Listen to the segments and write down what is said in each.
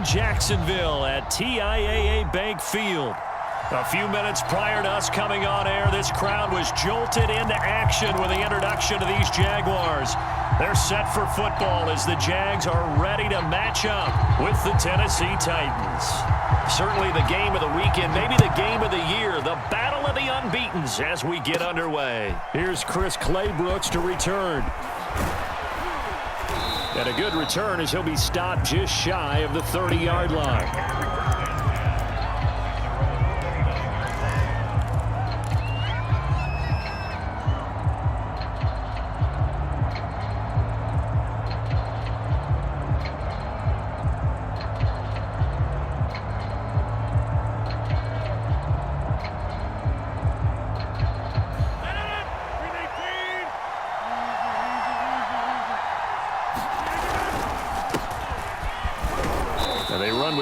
Jacksonville at TIAA Bank Field. A few minutes prior to us coming on air, this crowd was jolted into action with the introduction of these Jaguars. They're set for football as the Jags are ready to match up with the Tennessee Titans. Certainly the game of the weekend, maybe the game of the year, the battle of the unbeatens as we get underway. Here's Chris Claybrooks to return. And a good return as he'll be stopped just shy of the 30-yard line.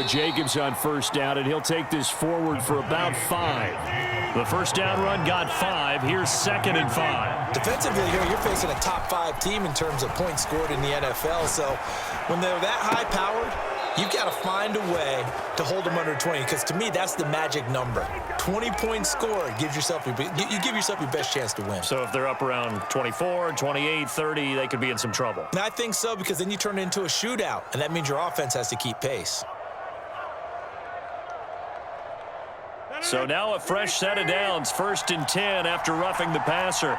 Jacobs on first down, and he'll take this forward for about 5. The first down run got 5. Here's 2nd and 5. Defensively here, you're facing a top 5 team in terms of points scored in the NFL. So when they're that high-powered, you've got to find a way to hold them under 20, because to me, that's the magic number. 20-point score gives yourself you give yourself your best chance to win. So if they're up around 24, 28, 30, they could be in some trouble. And I think so, because then you turn it into a shootout, and that means your offense has to keep pace. So now a fresh set of downs, 1st and 10 after roughing the passer.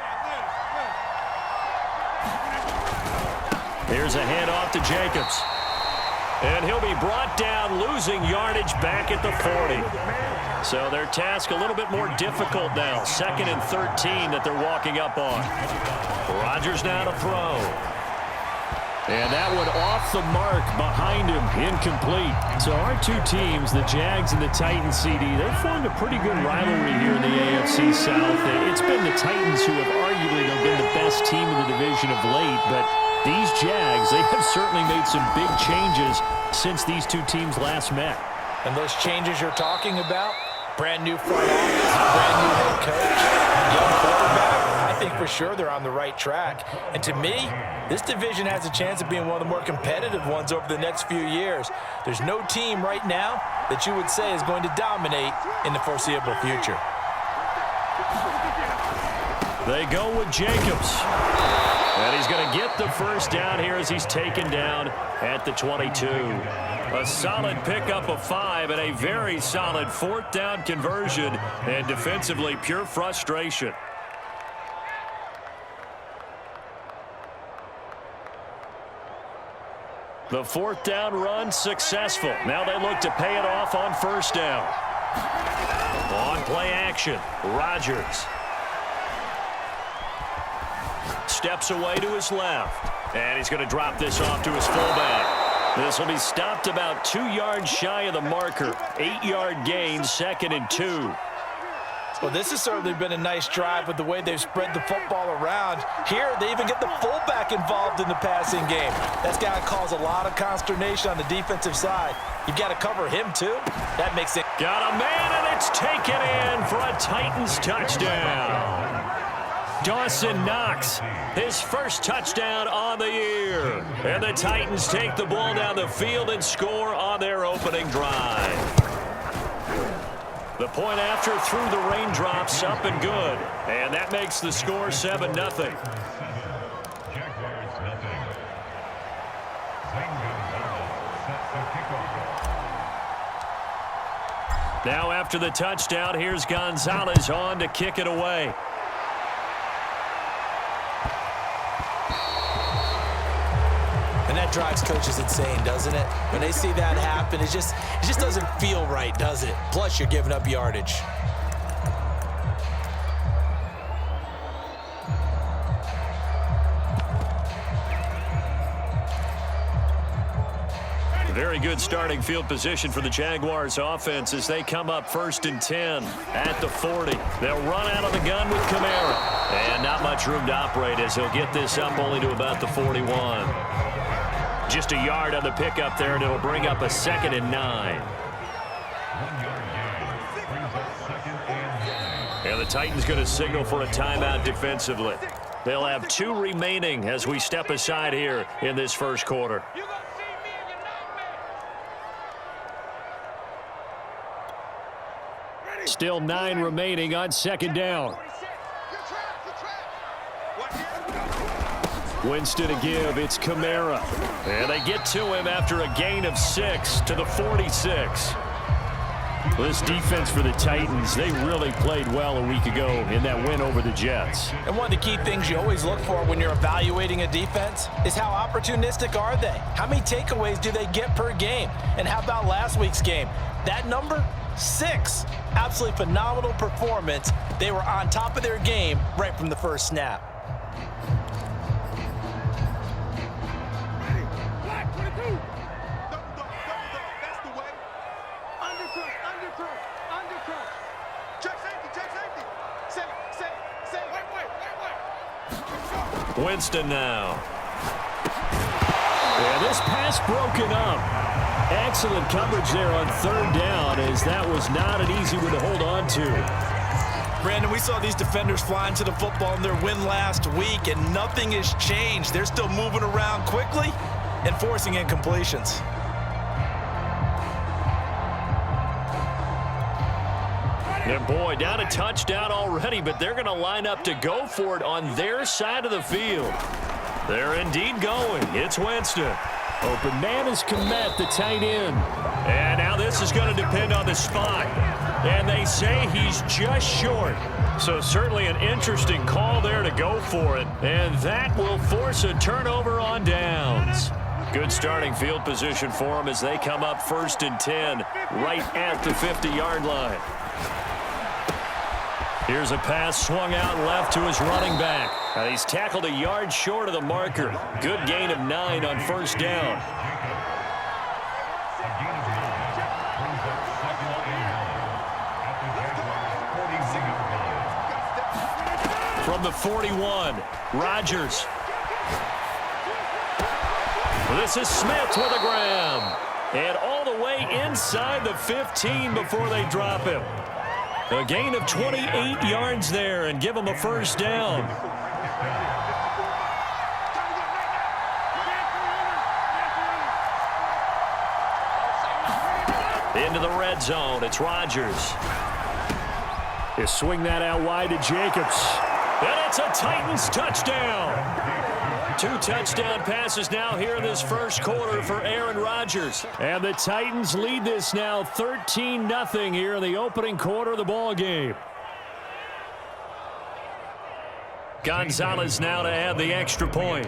Here's a handoff to Jacobs. And he'll be brought down, losing yardage back at the 40. So their task a little bit more difficult now. 2nd and 13 that they're walking up on. Rodgers now to throw. And that one off the mark behind him, incomplete. So our two teams, the Jags and the Titans, CD, they've formed a pretty good rivalry here in the AFC South. It's been the Titans who have arguably been the best team in the division of late, but these Jags, they have certainly made some big changes since these two teams last met. And those changes you're talking about, brand new front office, brand new head coach, young quarterback, I think for sure they're on the right track. And to me, this division has a chance of being one of the more competitive ones over the next few years. There's no team right now that you would say is going to dominate in the foreseeable future. They go with Jacobs. And he's going to get the first down here as he's taken down at the 22. A solid pickup of 5 and a very solid 4th down conversion. And defensively, pure frustration. The 4th down run successful. Now they look to pay it off on 1st down. On play action, Rodgers. Steps away to his left. And he's going to drop this off to his fullback. This will be stopped about 2 yards shy of the marker. 8-yard gain, 2nd and 2. Well, this has certainly been a nice drive with the way they've spread the football around. Here, they even get the fullback involved in the passing game. That's got to cause a lot of consternation on the defensive side. You've got to cover him, too. That makes it... Got a man, and it's taken in for a Titans touchdown. Dawson Knox, his first touchdown on the year. And the Titans take the ball down the field and score on their opening drive. The point after through the raindrops, up and good. And that makes the score 7-0. Now after the touchdown, here's Gonzalez on to kick it away. And that drives coaches insane, doesn't it? When they see that happen, it just doesn't feel right, does it? Plus, you're giving up yardage. Very good starting field position for the Jaguars offense as they come up 1st and 10 at the 40. They'll run out of the gun with Kamara. And not much room to operate as he'll get this up only to about the 41. Just a yard on the pickup there, and it'll bring up a 2nd and 9. And the Titans going to signal for a timeout defensively. They'll have 2 remaining as we step aside here in this first quarter. Still 9 remaining on second down. Winston to give. It's Kamara. And they get to him after a gain of 6 to the 46. This defense for the Titans, they really played well a week ago in that win over the Jets. And one of the key things you always look for when you're evaluating a defense is how opportunistic are they? How many takeaways do they get per game? And how about last week's game? That number? 6. Absolutely phenomenal performance. They were on top of their game right from the first snap. Winston now. And this pass broken up. Excellent coverage there on third down, as that was not an easy one to hold on to. Brandon, we saw these defenders flying to the football in their win last week, and nothing has changed. They're still moving around quickly and forcing incompletions. And boy, down a touchdown already, but they're going to line up to go for it on their side of the field. They're indeed going. It's Winston. Open man is Komet, the tight end. And now this is going to depend on the spot. And they say he's just short. So certainly an interesting call there to go for it. And that will force a turnover on downs. Good starting field position for them as they come up 1st and 10 right at the 50-yard line. Here's a pass swung out left to his running back. He's tackled a yard short of the marker. Good gain of 9 on first down. From the 41, Rodgers. This is Smith with a grab. And all the way inside the 15 before they drop him. A gain of 28 yards there and give them a first down. Into the red zone. It's Rodgers. They swing that out wide to Jacobs. And it's a Titans touchdown. 2 touchdown passes now here in this first quarter for Aaron Rodgers. And the Titans lead this now 13-0 here in the opening quarter of the ball game. Gonzalez now to add the extra point.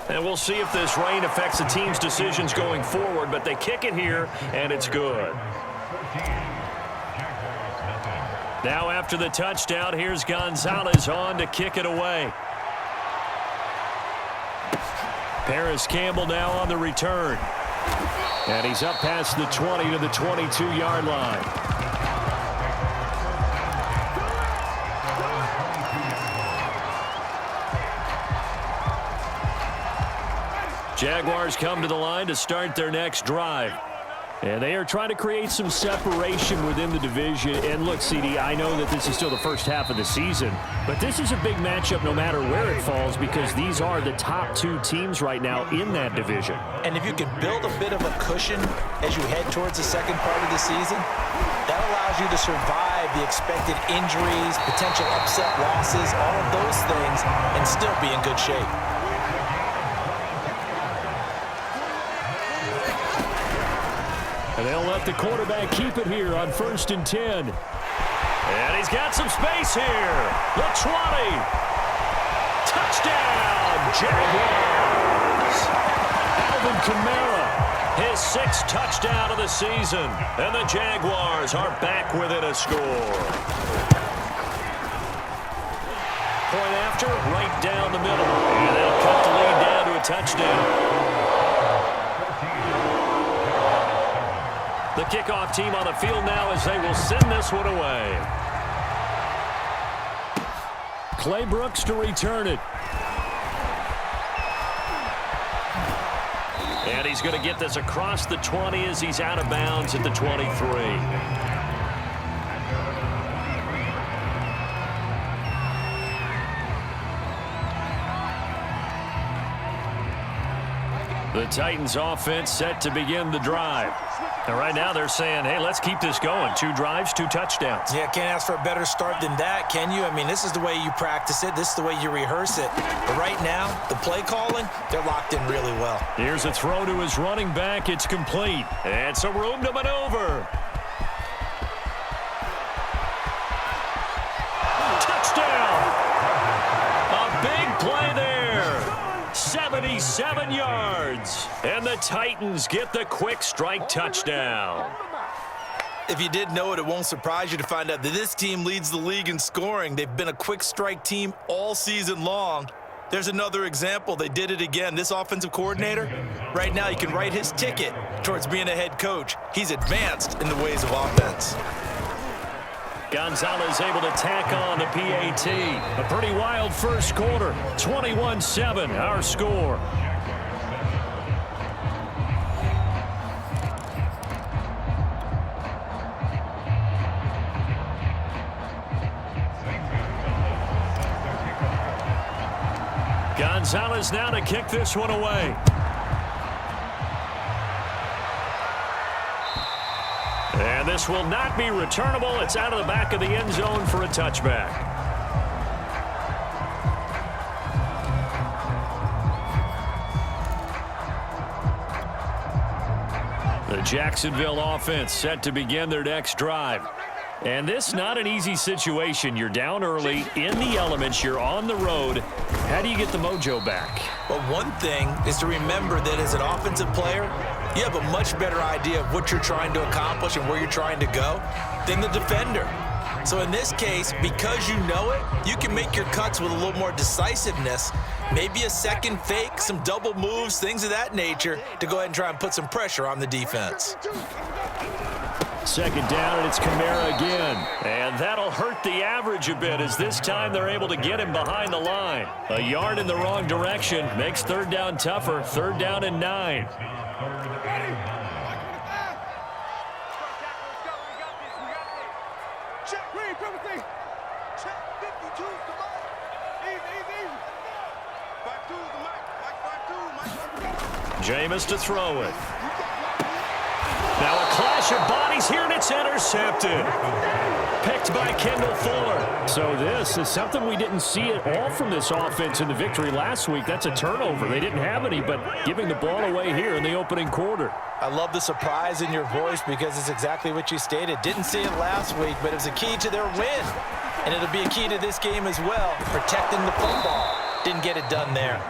And we'll see if this rain affects the team's decisions going forward, but they kick it here, and it's good. Now after the touchdown, here's Gonzalez on to kick it away. Paris Campbell now on the return. And he's up past the 20 to the 22-yard line. Jaguars come to the line to start their next drive. And they are trying to create some separation within the division. And look, CD, I know that this is still the first half of the season, but this is a big matchup no matter where it falls because these are the top 2 teams right now in that division. And if you can build a bit of a cushion as you head towards the second part of the season, that allows you to survive the expected injuries, potential upset losses, all of those things, and still be in good shape. And they'll let the quarterback keep it here on 1st and 10. And he's got some space here. The 20. Touchdown, Jaguars. Alvin Kamara. His 6th touchdown of the season. And the Jaguars are back within a score. Point after, right down the middle. And they'll cut the lead down to a touchdown. The kickoff team on the field now as they will send this one away. Clay Brooks to return it. And he's going to get this across the 20 as he's out of bounds at the 23. The Titans offense set to begin the drive. And right now they're saying, hey, let's keep this going. 2 drives, 2 touchdowns. Yeah, can't ask for a better start than that, can you? I mean, this is the way you practice it. This is the way you rehearse it. But right now, the play calling, they're locked in really well. Here's a throw to his running back. It's complete. And some room to maneuver. Touchdown! A big play there. 77 yards. And the Titans get the quick strike touchdown. If you did know it, it won't surprise you to find out that this team leads the league in scoring. They've been a quick strike team all season long. There's another example. They did it again. This offensive coordinator, right now you can write his ticket towards being a head coach. He's advanced in the ways of offense. Gonzalez able to tack on the PAT. A pretty wild first quarter. 21-7, our score. Gonzalez now to kick this one away. And this will not be returnable. It's out of the back of the end zone for a touchback. The Jacksonville offense set to begin their next drive. And this not an easy situation. You're down early, in the elements, you're on the road. How do you get the mojo back? Well, one thing is to remember that as an offensive player, you have a much better idea of what you're trying to accomplish and where you're trying to go than the defender. So in this case, because you know it, you can make your cuts with a little more decisiveness, maybe a second fake, some double moves, things of that nature, to go ahead and try and put some pressure on the defense. Second down, and it's Kamara again. And that'll hurt the average a bit, as this time they're able to get him behind the line. A yard in the wrong direction makes third down tougher. 3rd down and 9. Jameis to throw it. Now a clash of bodies here, and it's intercepted. Picked by Kendall Fuller. So this is something we didn't see at all from this offense in the victory last week. That's a turnover. They didn't have any, but giving the ball away here in the opening quarter. I love the surprise in your voice because it's exactly what you stated. Didn't see it last week, but it was a key to their win. And it'll be a key to this game as well, protecting the football. Didn't get it done there.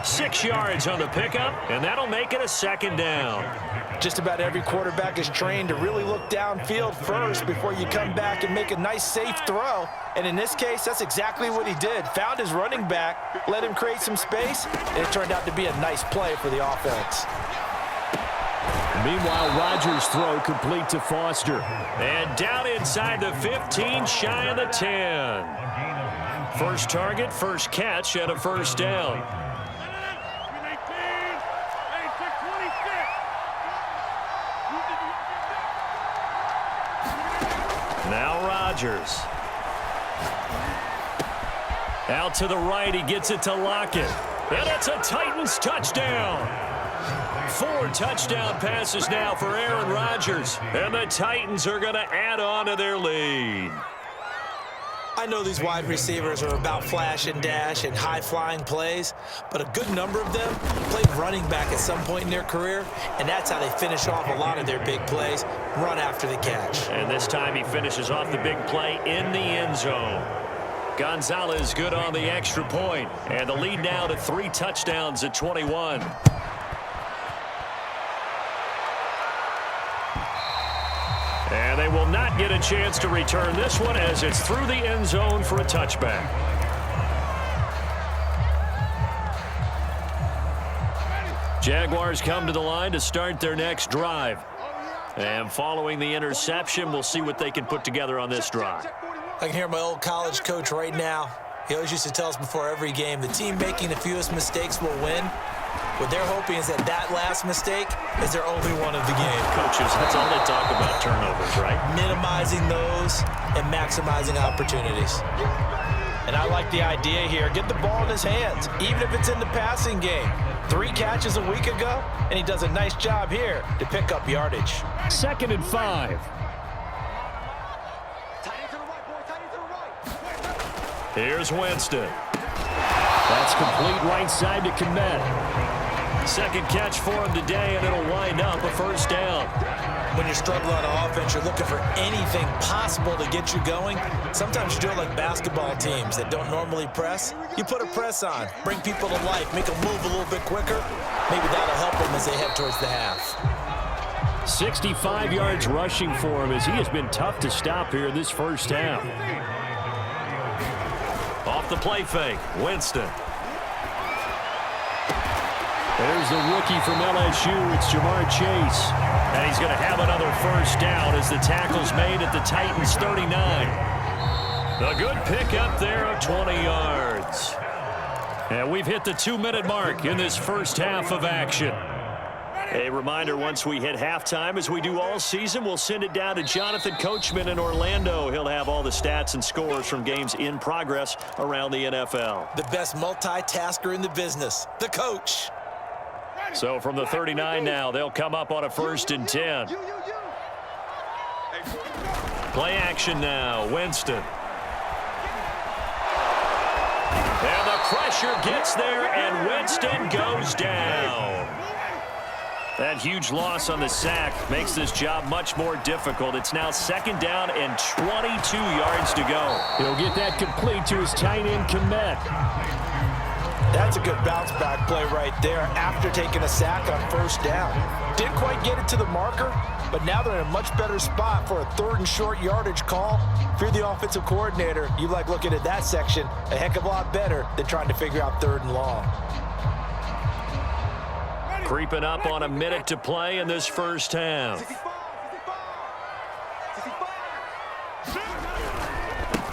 6 yards on the pickup, and that'll make it a 2nd down. Just about every quarterback is trained to really look downfield first before you come back and make a nice, safe throw. And in this case, that's exactly what he did. Found his running back, let him create some space, and it turned out to be a nice play for the offense. Meanwhile, Rodgers' throw complete to Foster. And down inside the 15, shy of the 10. First target, first catch, and a 1st down. Now Rodgers. Out to the right, he gets it to Lockett. And it's a Titans touchdown. 4 touchdown passes now for Aaron Rodgers. And the Titans are going to add on to their lead. I know these wide receivers are about flash and dash and high-flying plays, but a good number of them played running back at some point in their career, and that's how they finish off a lot of their big plays, run after the catch. And this time he finishes off the big play in the end zone. Gonzalez good on the extra point, and the lead now to 3 touchdowns at 21. And they will not get a chance to return this one as it's through the end zone for a touchback. Jaguars come to the line to start their next drive. And following the interception, we'll see what they can put together on this drive. I can hear my old college coach right now. He always used to tell us before every game, the team making the fewest mistakes will win. What they're hoping is that that last mistake is their only one of the game. Coaches, that's all they talk about, turnovers, right? Minimizing those and maximizing opportunities. And I like the idea here. Get the ball in his hands, even if it's in the passing game. 3 catches a week ago, and he does a nice job here to pick up yardage. 2nd and 5. Here's Winston. That's complete right side to Kmet. 2nd catch for him today, and it'll wind up a 1st down. When you're struggling on offense, you're looking for anything possible to get you going. Sometimes you do it like basketball teams that don't normally press. You put a press on, bring people to life, make them move a little bit quicker. Maybe that'll help them as they head towards the half. 65 yards rushing for him as he has been tough to stop here in this 1st half. Off the play fake, Winston. There's the rookie from LSU. It's Jamar Chase. And he's going to have another 1st down as the tackle's made at the Titans' 39. A good pickup there of 20 yards. And we've hit the 2-minute mark in this 1st half of action. A reminder, once we hit halftime, as we do all season, we'll send it down to Jonathan Coachman in Orlando. He'll have all the stats and scores from games in progress around the NFL. The best multitasker in the business, the coach. So from the 39 now, they'll come up on a 1st and 10. Play action now, Winston. And the pressure gets there, and Winston goes down. That huge loss on the sack makes this job much more difficult. It's now 2nd down and 22 yards to go. He'll get that complete to his tight end, Kmet. That's a good bounce-back play right there after taking a sack on 1st down. Didn't quite get it to the marker, but now they're in a much better spot for a 3rd and short yardage call. If you're the offensive coordinator, you like looking at that section a heck of a lot better than trying to figure out 3rd and long. Creeping up on a minute to play in this 1st half.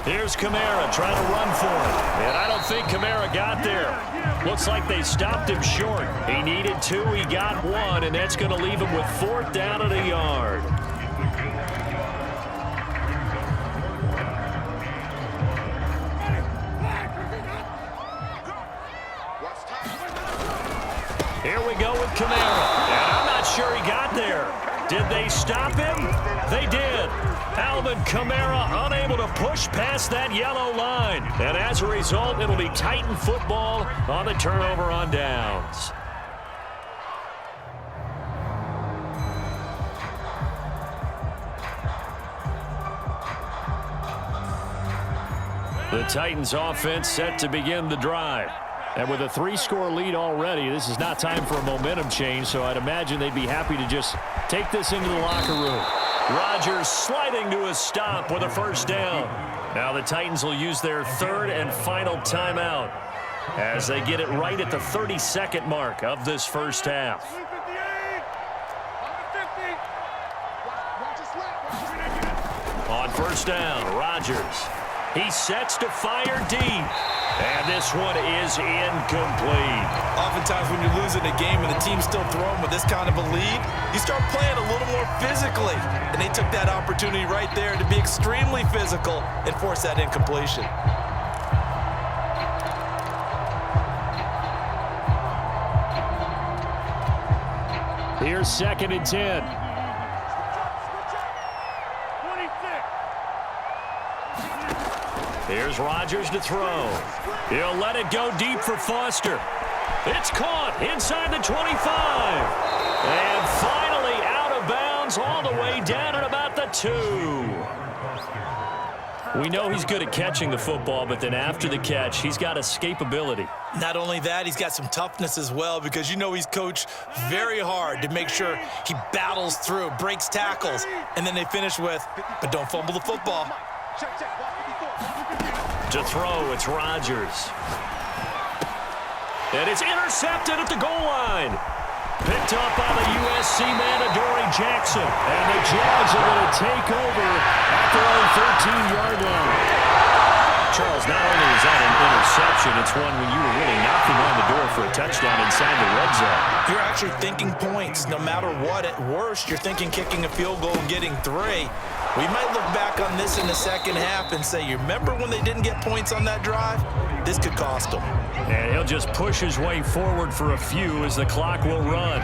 Here's Kamara trying to run for it. And I don't think Kamara got there. Looks like they stopped him short. He needed 2, he got 1, and that's going to leave him with 4th down at a yard. Here we go with Kamara. And I'm not sure he got there. Did they stop him? They did. Alvin Kamara unable to push past that yellow line. And as a result, it'll be Titan football on the turnover on downs. The Titans offense set to begin the drive. And with a 3-score lead already, this is not time for a momentum change, so I'd imagine they'd be happy to just take this into the locker room. Rodgers sliding to a stop with a 1st down. Now the Titans will use their 3rd and final timeout as they get it right at the 32nd mark of this 1st half. On 1st down, Rodgers. He sets to fire deep. And this one is incomplete. Oftentimes when you're losing a game and the team's still throwing with this kind of a lead, you start playing a little more physically. And they took that opportunity right there to be extremely physical and force that incompletion. Here's 2nd and 10. Here's Rodgers to throw. He'll let it go deep for Foster. It's caught inside the 25. And finally out of bounds all the way down at about the 2. We know he's good at catching the football, but then after the catch, he's got escapability. Not only that, he's got some toughness as well because you know he's coached very hard to make sure he battles through, breaks tackles, and then they finish with, but don't fumble the football. To throw, it's Rodgers. And it's intercepted at the goal line. Picked up by the USC man, Adoree Jackson. And the Jags are going to take over at their own 13-yard line. Charles, not only is that an interception, it's one when you were really knocking on the door for a touchdown inside the red zone. You're actually thinking points no matter what. At worst, you're thinking kicking a field goal and getting 3. We might look back on this in the second half and say, you remember when they didn't get points on that drive? This could cost them. And he'll just push his way forward for a few as the clock will run.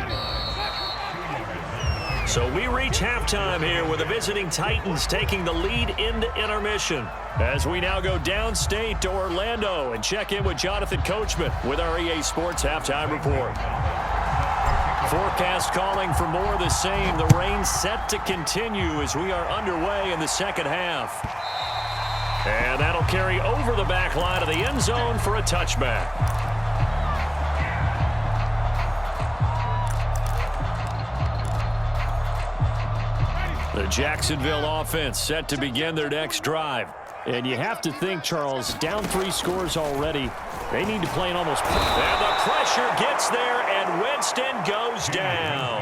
So we reach halftime here with the visiting Titans taking the lead into intermission. As we now go downstate to Orlando and check in with Jonathan Coachman with our EA Sports Halftime Report. Forecast calling for more of the same. The rain set to continue as we are underway in the second half. And that'll carry over the back line of the end zone for a touchback. The Jacksonville offense set to begin their next drive. And you have to think, Charles, down 3 scores already. They need to play an almost... And the pressure gets there, and Winston goes down.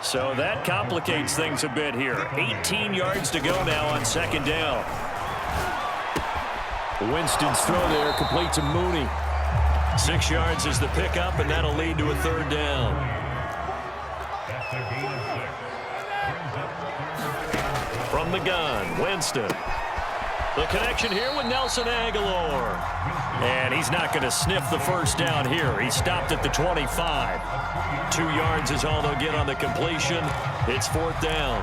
So that complicates things a bit here. 18 yards to go now on second down. Winston's throw there complete to Mooney. 6 yards is the pickup, and that'll lead to a third down. From the gun, Winston. The connection here with Nelson Aguilar. And he's not going to sniff the first down here. He stopped at the 25. 2 yards is all they'll get on the completion. It's fourth down.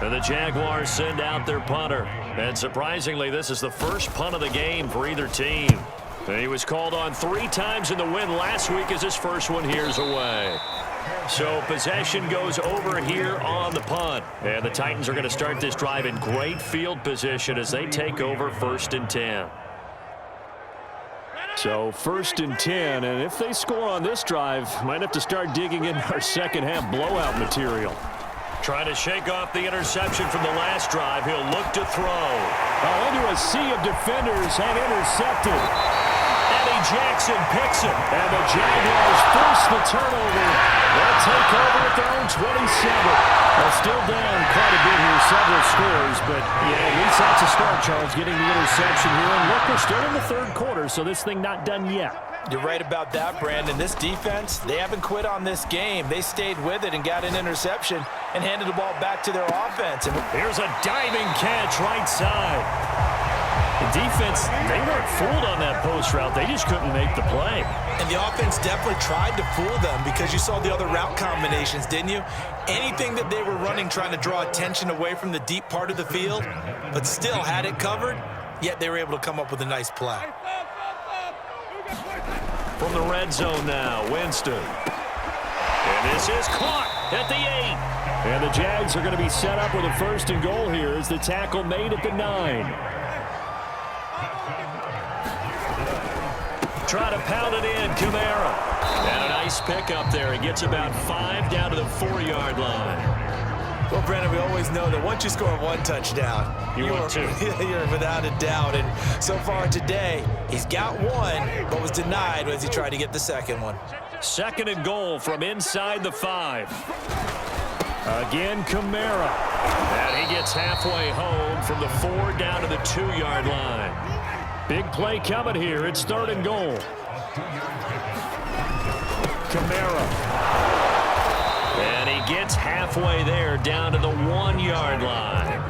And the Jaguars send out their punter. And surprisingly, this is the first punt of the game for either team. And he was called on 3 times in the win last week as his first one here's away. So possession goes over here on the punt. And the Titans are going to start this drive in great field position as they take over 1st and 10. So 1st and 10, and if they score on this drive, might have to start digging in our second half blowout material. Trying to shake off the interception from the last drive. He'll look to throw. Into a sea of defenders and intercepted. Eddie Jackson picks it. And the Jaguars force the turnover. They'll take over at their own 27. They're still down quite a bit here, several scores, but yeah, at least that's a start, Charles, getting the interception here. And look, we're still in the 3rd quarter, so this thing not done yet. You're right about that, Brandon. This defense, they haven't quit on this game. They stayed with it and got an interception and handed the ball back to their offense. And here's a diving catch right side. The defense, they weren't fooled on that post route. They just couldn't make the play. And the offense definitely tried to fool them because you saw the other route combinations, didn't you? Anything that they were running trying to draw attention away from the deep part of the field, but still had it covered, yet they were able to come up with a nice play. From the red zone now, Winston. And this is caught at the 8. And the Jags are going to be set up with a 1st and goal here as the tackle made at the 9. Try to pound it in, Kamara. And a nice pickup there. He gets about 5 down to the 4-yard line. Well, Brandon, we always know that once you score 1 touchdown, you want 2. You're without a doubt. And so far today, he's got 1, but was denied as he tried to get the second one. 2nd and goal from inside the 5. Again, Kamara. And he gets halfway home from the 4 down to the 2-yard line. Big play coming here. It's 3rd and goal. Kamara. And he gets halfway there down to the 1-yard line.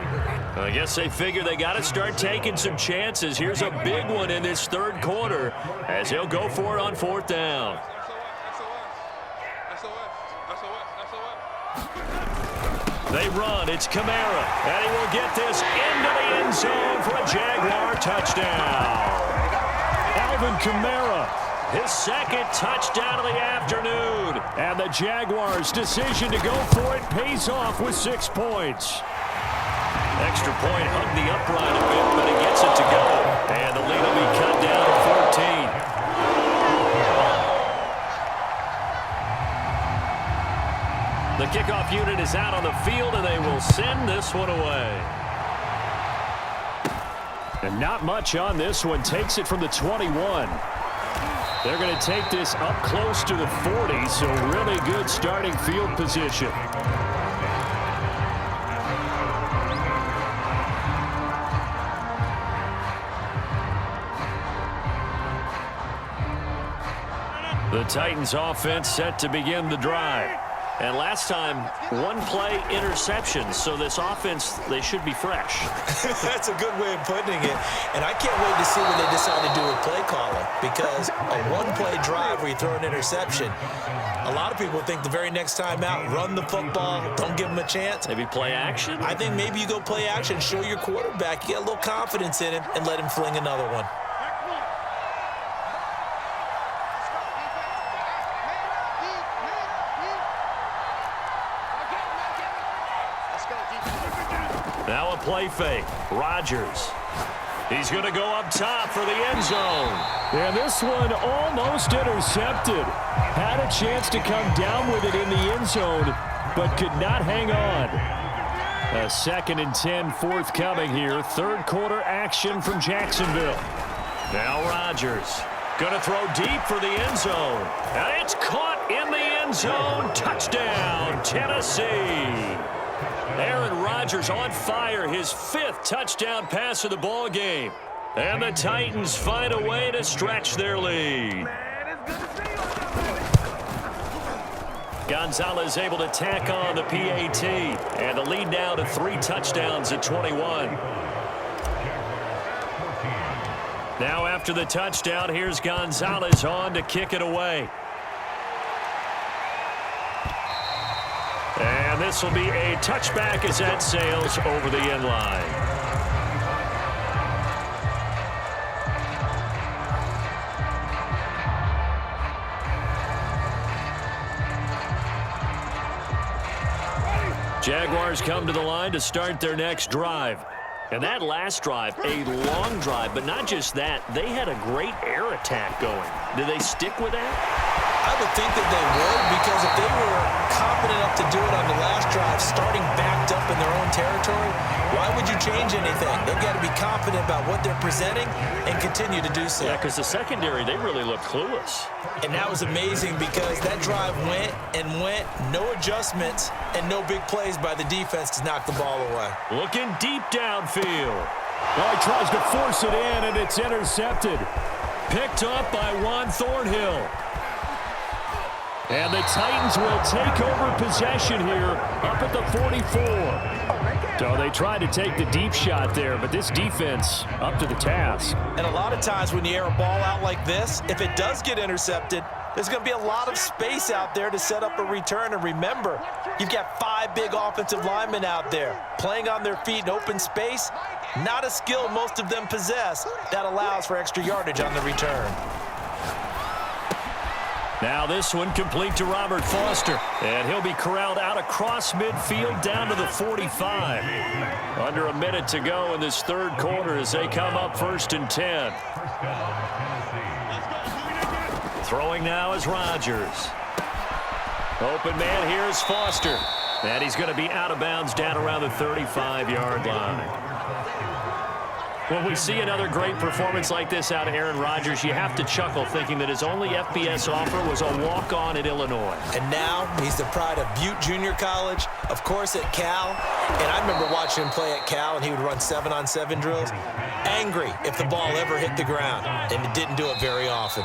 I guess they figure they got to start taking some chances. Here's a big one in this 3rd quarter as he'll go for it on 4th down. They run. It's Kamara. And he will get this into the end zone for a Jaguar touchdown. Alvin Kamara. His 2nd touchdown of the afternoon. And the Jaguars' decision to go for it pays off with 6 points. Extra point hugged the upright a bit, but he gets it to go. And the lead will be cut down to 14. The kickoff unit is out on the field, and they will send this one away. And not much on this one. Takes it from the 21. They're going to take this up close to the 40, so really good starting field position. The Titans offense set to begin the drive. And last time, one-play interceptions. So this offense, they should be fresh. That's a good way of putting it. And I can't wait to see what they decide to do with play calling. Because a one-play drive where you throw an interception, a lot of people think the very next time out, run the football, don't give them a chance. Maybe play action? I think maybe you go play action, show your quarterback, you get a little confidence in him, and let him fling another one. Now a play fake. Rodgers. He's going to go up top for the end zone. And this one almost intercepted. Had a chance to come down with it in the end zone, but could not hang on. A 2nd and 10 forthcoming here. Third quarter action from Jacksonville. Now Rodgers. Going to throw deep for the end zone. And it's caught in the end zone. Touchdown, Tennessee. Aaron Rodgers on fire, his 5th touchdown pass of the ball game. And the Titans find a way to stretch their lead. Gonzalez able to tack on the PAT. And the lead now to 3 touchdowns at 21. Now after the touchdown, here's Gonzalez on to kick it away. And this will be a touchback as that sails over the end line. Jaguars come to the line to start their next drive. And that last drive, a long drive, but not just that. They had a great air attack going. Did they stick with that? I would think that they would, because if they were confident enough to do it on the last drive, starting backed up in their own territory, why would you change anything? They've got to be confident about what they're presenting and continue to do so. Yeah, because the secondary, they really looked clueless. And that was amazing because that drive went and went, no adjustments, and no big plays by the defense to knock the ball away. Looking deep downfield. Well, he tries to force it in, and it's intercepted. Picked up by Juan Thornhill. And the Titans will take over possession here up at the 44. So they tried to take the deep shot there, but this defense up to the task. And a lot of times when you air a ball out like this, if it does get intercepted, there's going to be a lot of space out there to set up a return. And remember, you've got 5 big offensive linemen out there playing on their feet in open space. Not a skill most of them possess that allows for extra yardage on the return. Now this one complete to Robert Foster. And he'll be corralled out across midfield down to the 45. Under a minute to go in this third quarter as they come up 1st and 10. Throwing now is Rodgers. Open man here is Foster. And he's going to be out of bounds down around the 35-yard line. When we see another great performance like this out of Aaron Rodgers, you have to chuckle thinking that his only FBS offer was a walk-on at Illinois. And now he's the pride of Butte Junior College, of course at Cal. And I remember watching him play at Cal, and he would run 7-on-7 drills. Angry if the ball ever hit the ground, and it didn't do it very often.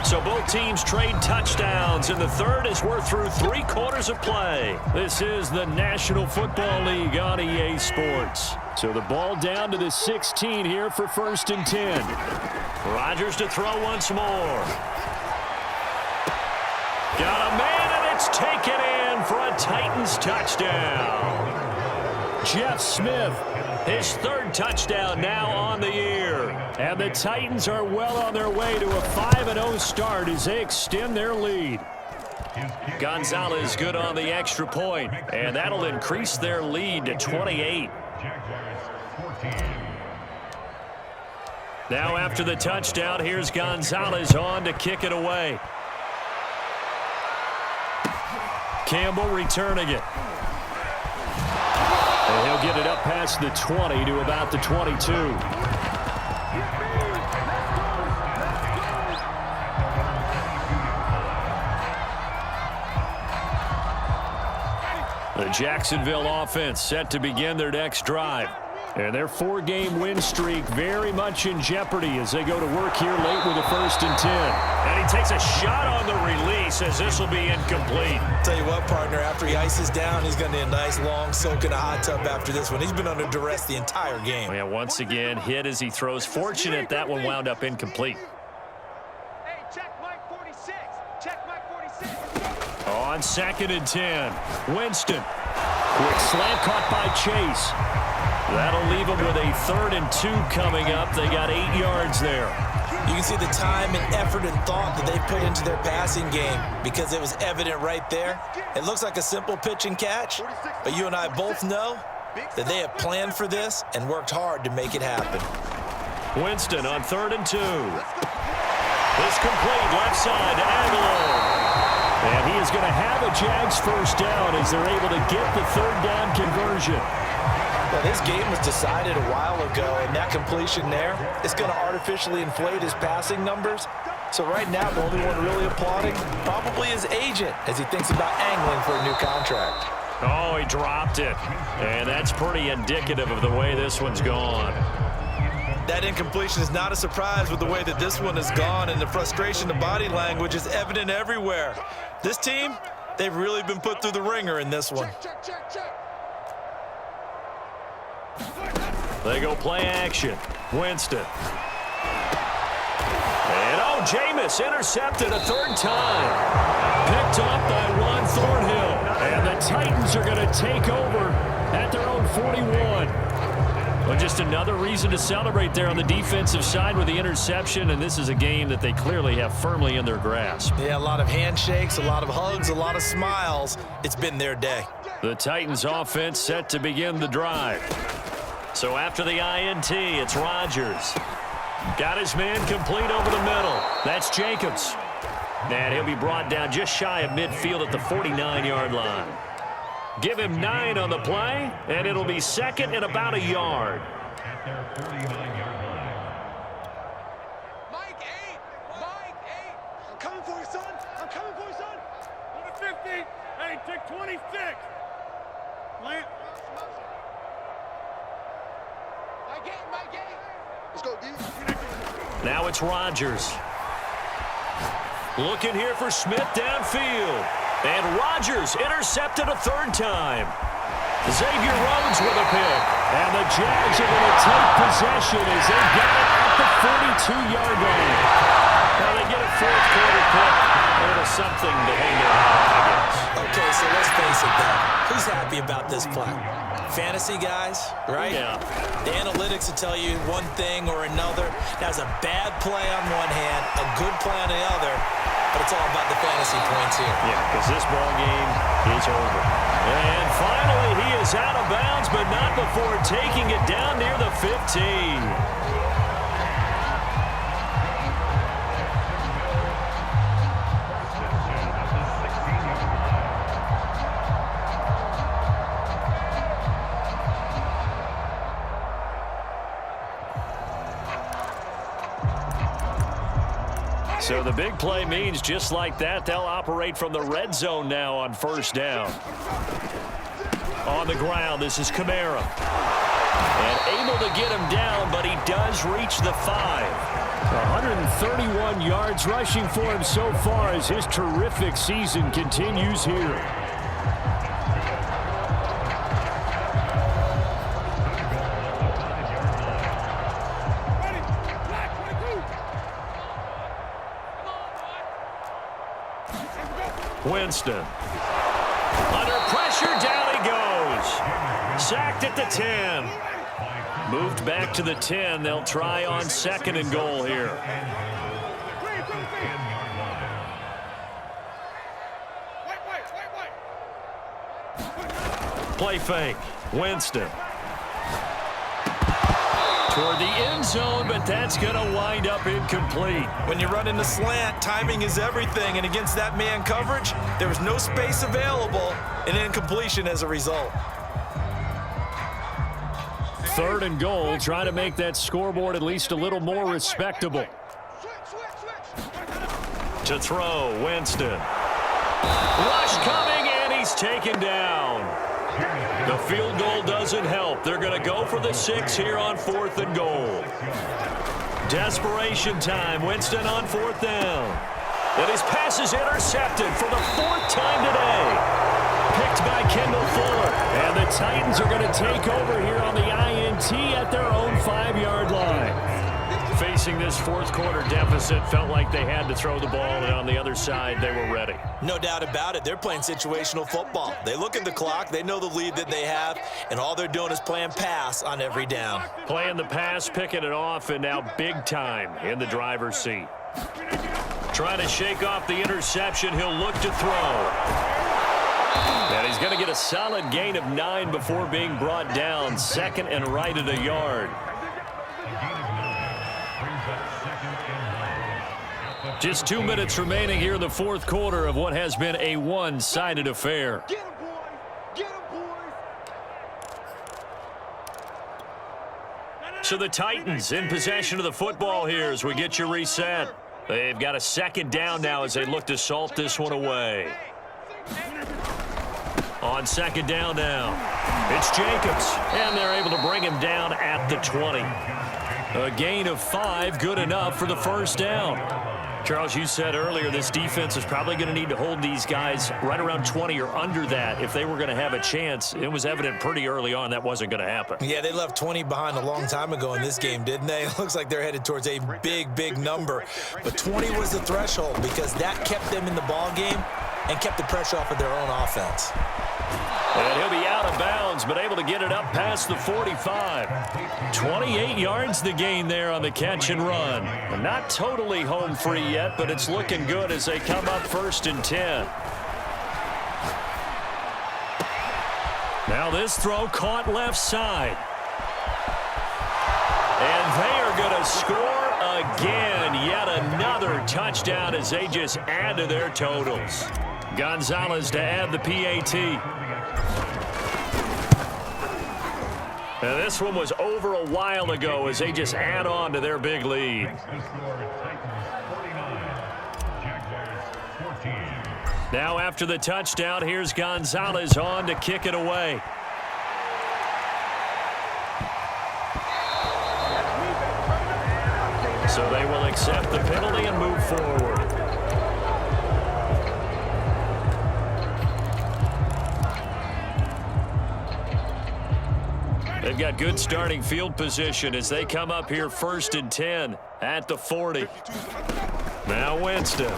So both teams trade touchdowns, and the third as we're through 3 quarters of play. This is the National Football League on EA Sports. So the ball down to the 16 here for 1st and 10. Rodgers to throw once more. Got a man, and it's taken in for a Titans touchdown. Jeff Smith, his 3rd touchdown now on the year. And the Titans are well on their way to a 5-0 start as they extend their lead. Gonzalez good on the extra point, and that'll increase their lead to 28. Now after the touchdown, here's Gonzalez on to kick it away. Campbell returning it. And he'll get it up past the 20 to about the 22. The Jacksonville offense set to begin their next drive. And their 4-game win streak very much in jeopardy as they go to work here late with a 1st and 10. And he takes a shot on the release as this will be incomplete. Tell you what, partner, after he ices down, he's going to need a nice long soak in a hot tub after this one. He's been under duress the entire game. Yeah, once again, hit as he throws. Fortunate that one wound up incomplete. Hey, check Mike 46. Check Mike 46. On 2nd and 10, Winston. Quick slant caught by Chase. That'll leave them with a 3rd and 2 coming up. They got 8 yards there. You can see the time and effort and thought that they put into their passing game because it was evident right there. It looks like a simple pitch and catch, but you and I both know that they have planned for this and worked hard to make it happen. Winston on 3rd and 2. This complete left side to Aguilar. And he is going to have a Jags 1st down as they're able to get the 3rd down conversion. Well, this game was decided a while ago, and that completion there is going to artificially inflate his passing numbers. So right now, the only one really applauding probably his agent as he thinks about angling for a new contract. Oh, he dropped it. And that's pretty indicative of the way this one's gone. That incompletion is not a surprise with the way that this one has gone, and the frustration, the body language is evident everywhere. This team, they've really been put through the ringer in this one. They go play action. Winston. And oh, Jameis intercepted a 3rd time. Picked up by Juan Thornhill. And the Titans are going to take over at their own 41. Well, just another reason to celebrate there on the defensive side with the interception, and this is a game that they clearly have firmly in their grasp. Yeah, a lot of handshakes, a lot of hugs, a lot of smiles. It's been their day. The Titans offense set to begin the drive. So after the INT, it's Rodgers. Got his man complete over the middle. That's Jacobs. And he'll be brought down just shy of midfield at the 49-yard line. Give him 9 on the play, and it'll be 2nd and about a yard. Mike 8. Mike 8. I'm coming for you, son. I'm coming for you, son. Go to 50. Hey, take 26. Plant. Mike 8. Let's go, D. Now it's Rodgers. Looking here for Smith downfield. And Rodgers intercepted a 3rd time. Xavier Rhodes with a pick. And the Jags are going to take possession as they get it at the 42-yard line. Now they get a 4th quarter pick. A little something to hang their hat on, I guess. Okay, so let's face it, then. Who's happy about this play? Fantasy guys, right? Yeah. The analytics will tell you one thing or another. That's a bad play on one hand, a good play on the other, but it's all about the fantasy points here. Yeah, because this ball game is over. And finally, he is out of bounds, but not before taking it down near the 15. So the big play means just like that, they'll operate from the red zone now on 1st down. On the ground, this is Kamara. And able to get him down, but he does reach the 5. 131 yards rushing for him so far as his terrific season continues here. Winston. Under pressure, down he goes. Sacked at the 10. Moved back to the 10. They'll try on 2nd and goal here. Play fake. Winston. Toward the end zone, but that's going to wind up incomplete. When you run in the slant, timing is everything, and against that man coverage, there was no space available, and incompletion as a result. 3rd and goal, trying to make that scoreboard at least a little more respectable. To throw, Winston. Rush coming, and he's taken down. The field goal does doesn't help. They're going to go for the 6 here on 4th and goal. Desperation time. Winston on 4th down. And his pass is intercepted for the 4th time today. Picked by Kendall Fuller. And the Titans are going to take over here on the INT at their own 5-yard line. Facing this 4th quarter deficit, felt like they had to throw the ball, and on the other side, they were ready. No doubt about it. They're playing situational football. They look at the clock, they know the lead that they have, and all they're doing is playing pass on every down. Playing the pass, picking it off, and now big time in the driver's seat. Trying to shake off the interception. He'll look to throw. And he's going to get a solid gain of 9 before being brought down. 2nd and right at a yard. Just 2 minutes remaining here in the 4th quarter of what has been a one-sided affair. Get him, boys! Get him, boys! So the Titans in possession of the football here as we get you reset. They've got a 2nd down now as they look to salt this one away. On 2nd down now, it's Jacobs, and they're able to bring him down at the 20. A gain of 5, good enough for the 1st down. Charles, you said earlier this defense is probably going to need to hold these guys right around 20 or under that if they were going to have a chance. It was evident pretty early on that wasn't going to happen. Yeah, they left 20 behind a long time ago in this game, didn't they? It looks like they're headed towards a big, big number. But 20 was the threshold because that kept them in the ball game and kept the pressure off of their own offense. And he'll be out of bounds, but able to get it up past the 45. 28 yards the gain there on the catch and run. Not totally home free yet, but it's looking good as they come up 1st and 10. Now this throw caught left side. And they are going to score again. Yet another touchdown as they just add to their totals. Gonzalez to add the PAT. Now this one was over a while ago as they just add on to their big lead. Now after the touchdown, here's Gonzalez on to kick it away. So they will accept the penalty and move forward. They've got good starting field position as they come up here 1st and 10 at the 40. Now Winston.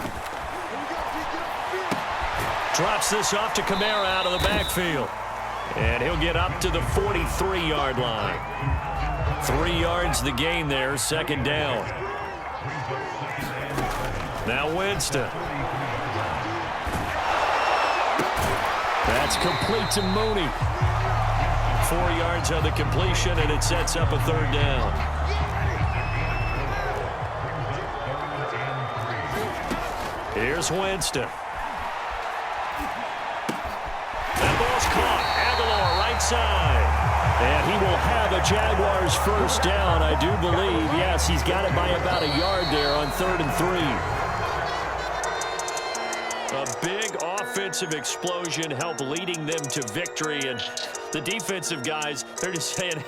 Drops this off to Kamara out of the backfield. And he'll get up to the 43-yard line. 3 yards the gain there, 2nd down. Now Winston. That's complete to Mooney. 4 yards on the completion, and it sets up a 3rd down. Here's Winston. That ball's caught. Aguilar right side. And he will have a Jaguars 1st down, I do believe. Yes, he's got it by about a yard there on 3rd and 3. A big offensive explosion helped leading them to victory, and the defensive guys, they're just saying, hey,